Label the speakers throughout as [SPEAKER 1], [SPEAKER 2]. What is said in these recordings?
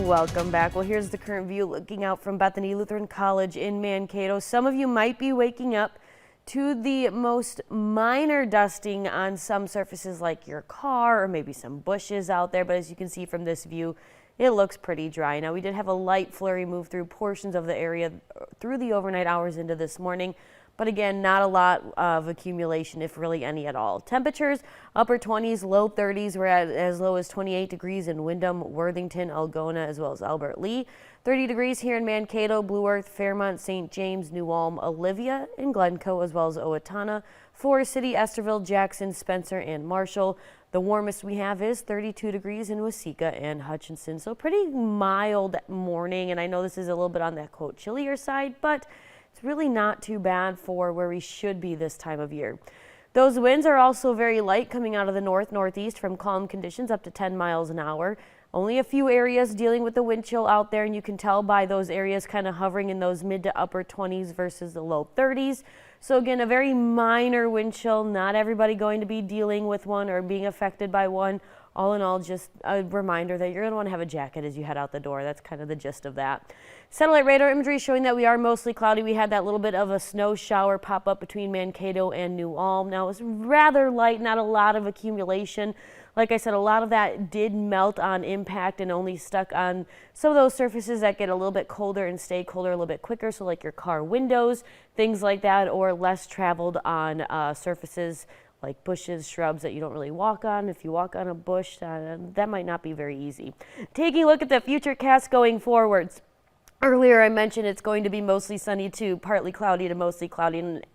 [SPEAKER 1] Welcome back. Well, here's the current view looking out from Bethany Lutheran College in Mankato. Some of you might be waking up to the most minor dusting on some surfaces like your car or maybe some bushes out there. But as you can see from this view, it looks pretty dry. Now, we did have a light flurry move through portions of the area through the overnight hours into this morning. But again, not a lot of accumulation, if really any at all. Temperatures, upper 20s, low 30s. We're at as low as 28 degrees in Windham, Worthington, Algona, as well as Albert Lee. 30 degrees here in Mankato, Blue Earth, Fairmont, St. James, New Ulm, Olivia, and Glencoe, as well as Owatonna, Forest City, Esterville, Jackson, Spencer, and Marshall. The warmest we have is 32 degrees in Waseca and Hutchinson. So pretty mild morning, and I know this is a little bit on that, quote, chillier side, but it's really not too bad for where we should be this time of year. Those winds are also very light coming out of the northeast from calm conditions up to 10 miles an hour. Only a few areas dealing with the wind chill out there, and you can tell by those areas kind of hovering in those mid to upper 20s versus the low 30s. So again, a very minor wind chill, not everybody going to be dealing with one or being affected by one. All in all, just a reminder that you're going to want to have a jacket as you head out the door. That's kind of the gist of that. Satellite radar imagery showing that we are mostly cloudy. We had that little bit of a snow shower pop up between Mankato and New Ulm. Now, it was rather light, not a lot of accumulation. Like I said, a lot of that did melt on impact and only stuck on some of those surfaces that get a little bit colder and stay colder a little bit quicker. So like your car windows, things like that, or less traveled on surfaces like bushes, shrubs that you don't really walk on. If you walk on a bush, that might not be very easy. Taking a look at the futurecast going forwards. Earlier I mentioned it's going to be mostly sunny to partly cloudy to mostly cloudy, and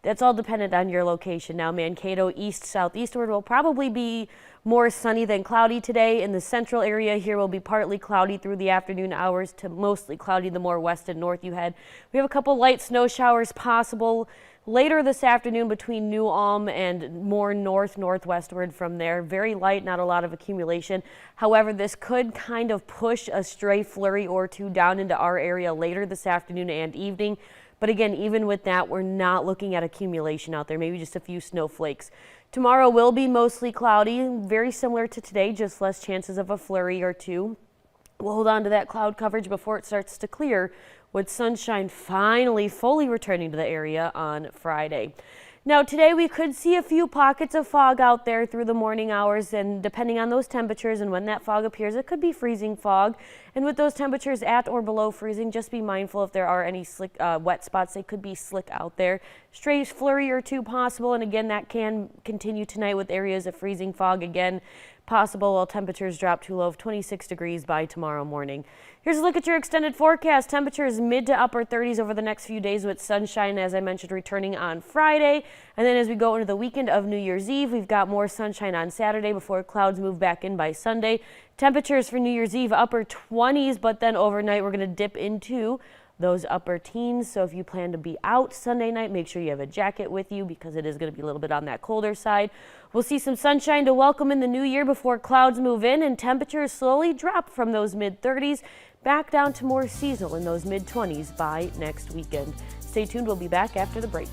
[SPEAKER 1] that's all dependent on your location. Now, Mankato east-southeastward will probably be more sunny than cloudy today. In the central area here will be partly cloudy through the afternoon hours to mostly cloudy the more west and north you head. We have a couple light snow showers possible later this afternoon between New Ulm and more northwestward from there. Very light, not a lot of accumulation. However, this could kind of push a stray flurry or two down into our area later this afternoon and evening. But again, even with that, we're not looking at accumulation out there, maybe just a few snowflakes. Tomorrow will be mostly cloudy, very similar to today, just less chances of a flurry or two. We'll hold on to that cloud coverage before it starts to clear, with sunshine finally fully returning to the area on Friday. Now today we could see a few pockets of fog out there through the morning hours, and depending on those temperatures and when that fog appears, it could be freezing fog. And with those temperatures at or below freezing, just be mindful if there are any slick, wet spots. They could be slick out there. Stray flurry or two possible, and again that can continue tonight with areas of freezing fog again possible while temperatures drop to a low of 26 degrees by tomorrow morning. Here's a look at your extended forecast. Temperatures mid to upper 30s over the next few days with sunshine, as I mentioned, returning on Friday. And then as we go into the weekend of New Year's Eve, we've got more sunshine on Saturday before clouds move back in by Sunday. Temperatures for New Year's Eve upper 20s, but then overnight we're going to dip into those upper teens. So if you plan to be out Sunday night, make sure you have a jacket with you because it is going to be a little bit on that colder side. We'll see some sunshine to welcome in the new year before clouds move in and temperatures slowly drop from those mid 30s back down to more seasonal in those mid 20s by next weekend. Stay tuned. We'll be back after the break.